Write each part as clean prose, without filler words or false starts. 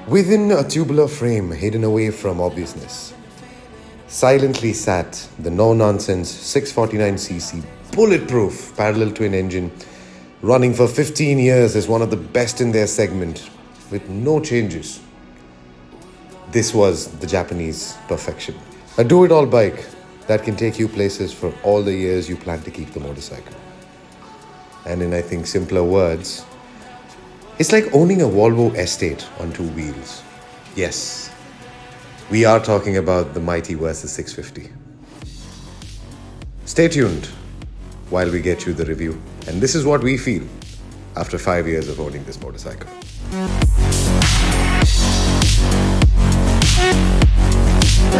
Within a tubular frame hidden away from obviousness, silently sat the no-nonsense 649cc bulletproof parallel twin engine running for 15 years as one of the best in their segment with no changes. This was the Japanese perfection. A do-it-all bike that can take you places for all the years you plan to keep the motorcycle. And in, I think, simpler words, it's like owning a Volvo estate on two wheels. Yes, we are talking about the mighty Versys 650. Stay tuned while we get you the review. And this is what we feel after 5 years of owning this motorcycle.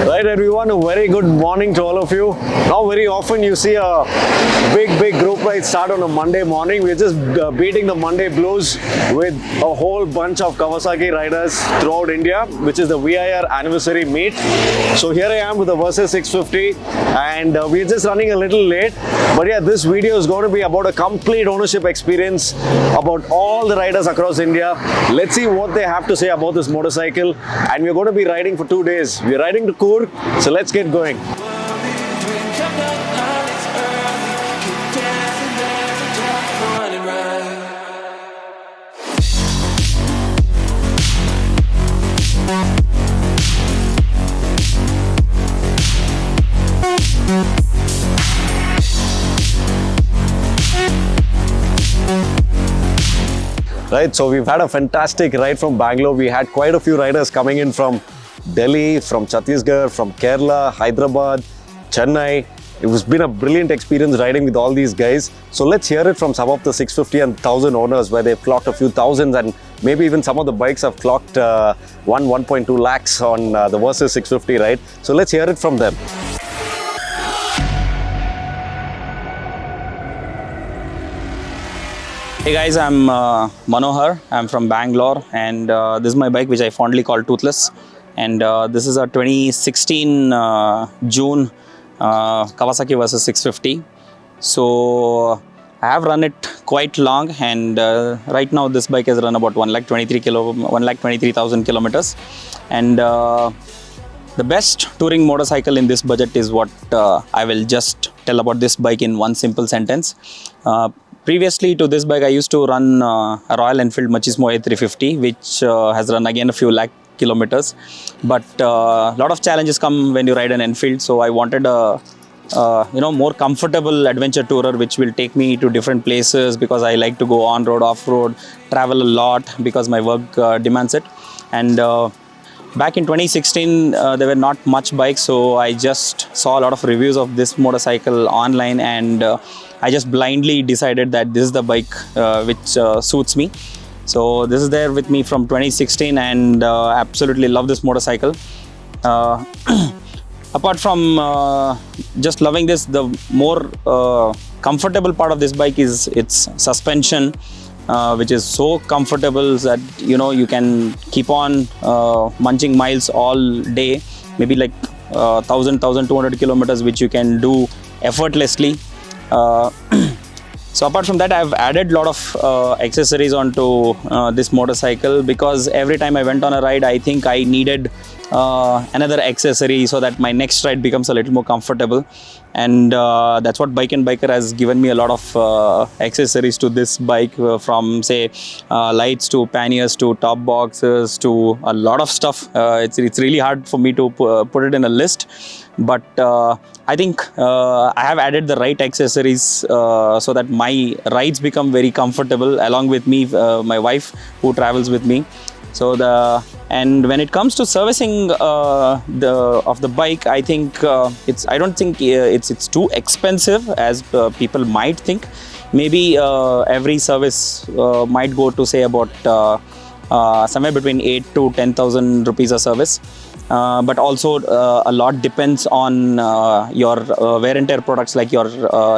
Right everyone, a very good morning to all of you. Now very often you see a big group ride start on a Monday morning. We're just beating the Monday blues with a whole bunch of Kawasaki riders throughout India, which is the VIR anniversary meet. So here I am with the Versys 650 and we're just running a little late. But yeah, this video is going to be about a complete ownership experience about all the riders across India. Let's see what they have to say about this motorcycle. And we're going to be riding for 2 days. We're riding to Coorg, so let's get going. Right, so we've had a fantastic ride from Bangalore. We had quite a few riders coming in from Delhi, from Chhattisgarh, from Kerala, Hyderabad, Chennai. It's been a brilliant experience riding with all these guys. So let's hear it from some of the 650 and 1000 owners where they've clocked a few thousands and maybe even some of the bikes have clocked 1.2 lakhs on the Versys 650, right? So let's hear it from them. Hey guys, I'm Manohar. I'm from Bangalore and this is my bike which I fondly call Toothless. And this is a 2016 June Kawasaki Versys 650. So I have run it quite long and right now this bike has run about 1,23,000 kilometers. And the best touring motorcycle in this budget is what I will just tell about this bike in one simple sentence. Previously to this bike, I used to run a Royal Enfield Machismo A350, which has run again a few lakh kilometers. But a lot of challenges come when you ride an Enfield. So I wanted a more comfortable adventure tourer, which will take me to different places because I like to go on road, off road, travel a lot because my work demands it. And back in 2016, there were not much bikes, so I just saw a lot of reviews of this motorcycle online and I just blindly decided that this is the bike which suits me. So this is there with me from 2016 and absolutely love this motorcycle. Apart from just loving this, the more comfortable part of this bike is its suspension. Which is so comfortable that you can keep on munching miles all day, maybe like 1,200 kilometers, which you can do effortlessly. So apart from that, I've added a lot of accessories onto this motorcycle because every time I went on a ride, I think I needed another accessory so that my next ride becomes a little more comfortable. And that's what Bikenbiker has given me a lot of accessories to this bike, from say lights to panniers to top boxes to a lot of stuff. It's really hard for me to put it in a list, but I think I have added the right accessories so that my rides become very comfortable along with me, my wife who travels with me. So and when it comes to servicing of the bike, I think I don't think it's too expensive as people might think. Maybe every service might go to say about somewhere between 8 to 10,000 rupees a service. But also a lot depends on your wear and tear products like your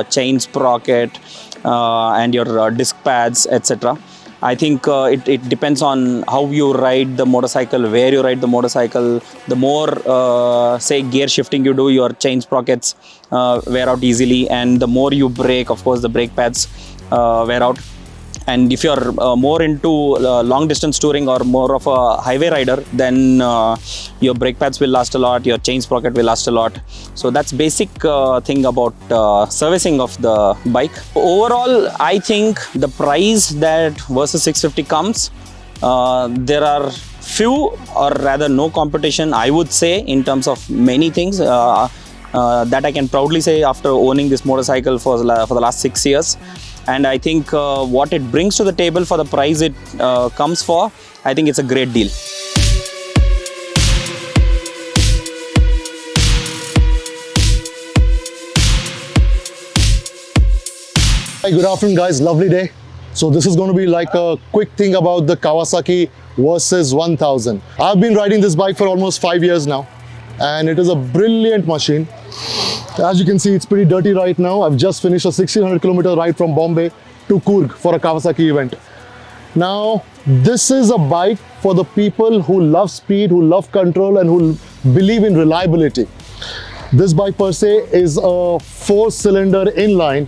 chain sprocket and your disc pads, etc. I think it depends on how you ride the motorcycle, where you ride the motorcycle. The more say gear shifting you do, your chain sprockets wear out easily, and the more you brake, of course the brake pads wear out. And if you're more into long distance touring or more of a highway rider, then your brake pads will last a lot, your chain sprocket will last a lot. So that's basic thing about servicing of the bike. Overall, I think the price that Versys 650 comes, there are few or rather no competition, I would say, in terms of many things. That I can proudly say after owning this motorcycle for the last 6 years. And I think what it brings to the table for the price it comes for, I think it's a great deal. Hi, good afternoon guys, lovely day. So this is going to be like a quick thing about the Kawasaki Versys 1000. I've been riding this bike for almost 5 years now, and it is a brilliant machine. As you can see, it's pretty dirty right now. I've just finished a 1600 kilometer ride from Bombay to Coorg for a Kawasaki event. Now, this is a bike for the people who love speed, who love control, and who believe in reliability. This bike per se is a 4-cylinder inline.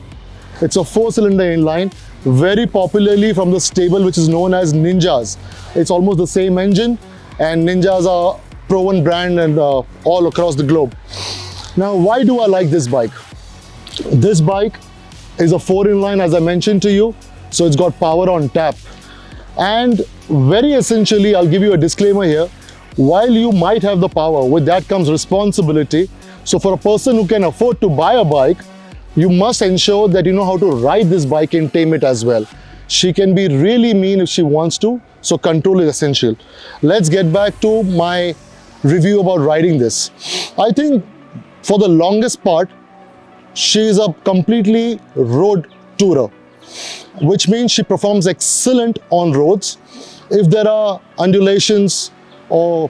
It's a 4-cylinder inline, very popularly from the stable which is known as Ninjas. It's almost the same engine, and Ninjas are proven brand and all across the globe. Now, why do I like this bike? This bike is a 4-in-line, as I mentioned to you, so it's got power on tap. And very essentially, I'll give you a disclaimer here, while you might have the power, with that comes responsibility. So for a person who can afford to buy a bike, you must ensure that you know how to ride this bike and tame it as well. She can be really mean if she wants to, so control is essential. Let's get back to my review about riding this. I think for the longest part, she is a completely road tourer, which means she performs excellent on roads. If there are undulations or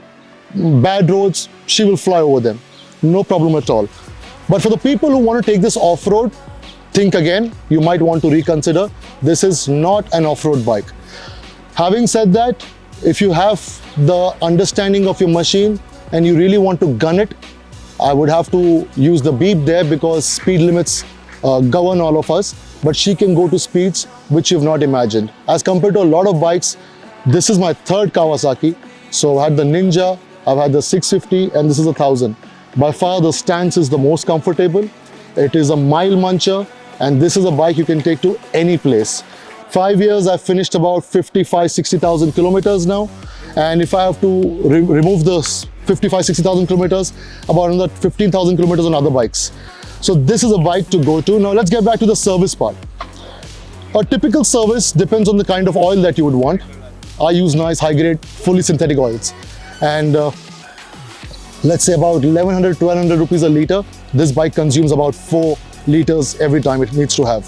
bad roads, she will fly over them. No problem at all. But for the people who want to take this off-road, think again. You might want to reconsider. This is not an off-road bike. Having said that, if you have the understanding of your machine and you really want to gun it, I would have to use the beep there because speed limits govern all of us, but she can go to speeds which you've not imagined. As compared to a lot of bikes, this is my third Kawasaki. So I had the Ninja, I've had the 650, and this is a 1000. By far the stance is the most comfortable. It is a mile muncher, and this is a bike you can take to any place. 5 years, I've finished about 55,000-60,000 kilometers now. And if I have to remove the 55,000-60,000 kilometers, about another 15,000 kilometers on other bikes. So this is a bike to go to. Now let's get back to the service part. A typical service depends on the kind of oil that you would want. I use nice high-grade, fully synthetic oils. And let's say about 1100-1200 rupees a liter. This bike consumes about 4 liters every time it needs to have.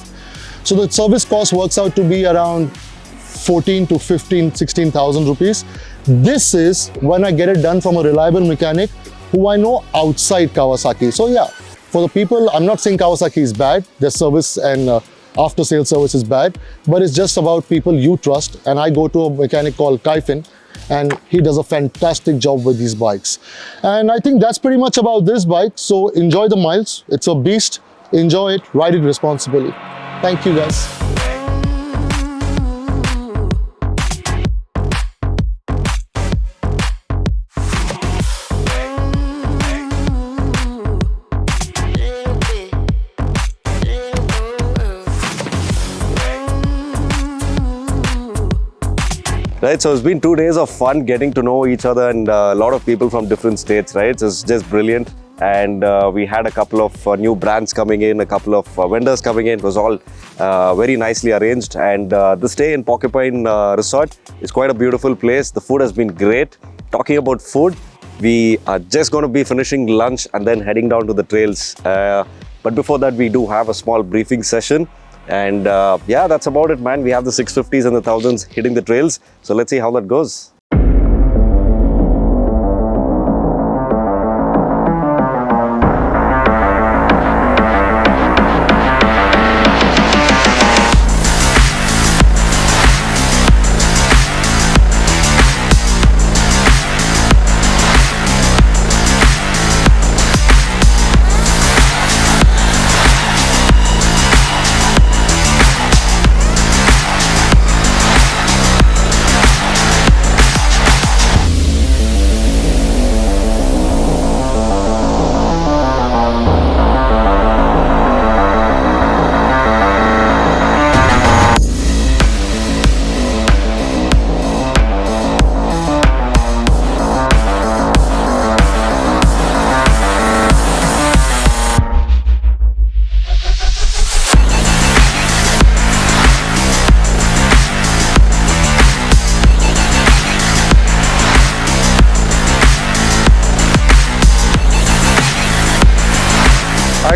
So the service cost works out to be around 14 to 15, 16,000 rupees. This is when I get it done from a reliable mechanic who I know outside Kawasaki. So yeah, for the people, I'm not saying Kawasaki is bad. Their service and after-sales service is bad, but it's just about people you trust. And I go to a mechanic called Kaifin, and he does a fantastic job with these bikes. And I think that's pretty much about this bike. So enjoy the miles. It's a beast. Enjoy it. Ride it responsibly. Thank you, guys. Right, so it's been 2 days of fun getting to know each other and a lot of people from different states, right? So it's just brilliant. And we had a couple of new brands coming in, a couple of vendors coming in. It was all very nicely arranged. And the stay in Porcupine Resort is quite a beautiful place. The food has been great. Talking about food, we are just going to be finishing lunch and then heading down to the trails. But before that, we do have a small briefing session. And yeah, that's about it, man. We have the 650s and the 1000s hitting the trails. So let's see how that goes.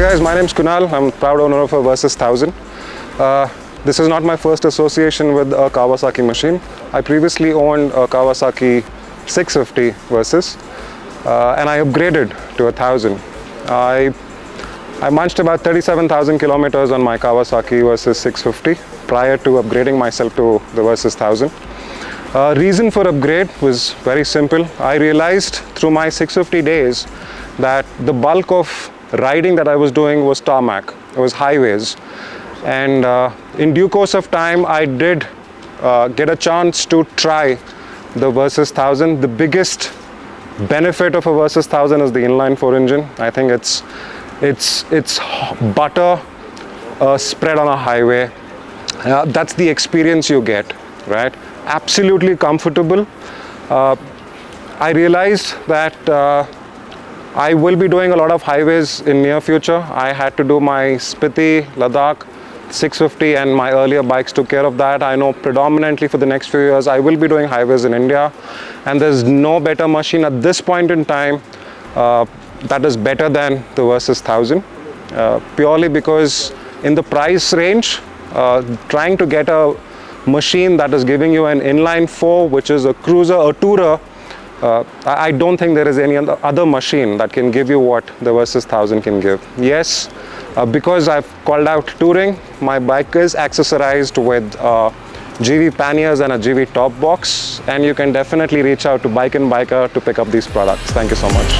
guys, my name's Kunal. I'm proud owner of a Versys 1000. This is not my first association with a Kawasaki machine. I previously owned a Kawasaki 650 Versys and I upgraded to a 1000. I munched about 37,000 kilometers on my Kawasaki Versys 650 prior to upgrading myself to the Versys 1000. Reason for upgrade was very simple. I realized through my 650 days that the bulk of riding that I was doing was tarmac, it was highways. And in due course of time, I did get a chance to try the Versys 1000. The biggest benefit of a Versys 1000 is the inline 4 engine. I think it's butter spread on a highway. That's the experience you get, right? Absolutely comfortable. I realized that I will be doing a lot of highways in near future. I had to do my Spiti, Ladakh, 650 and my earlier bikes took care of that. I know predominantly for the next few years I will be doing highways in India, and there's no better machine at this point in time that is better than the Versys 1000, purely because in the price range, trying to get a machine that is giving you an inline 4, which is a cruiser, a tourer, I don't think there is any other machine that can give you what the Versys 1000 can give. Yes, because I've called out touring, my bike is accessorized with GV panniers and a GV top box, and you can definitely reach out to Bikenbiker to pick up these products. Thank you so much.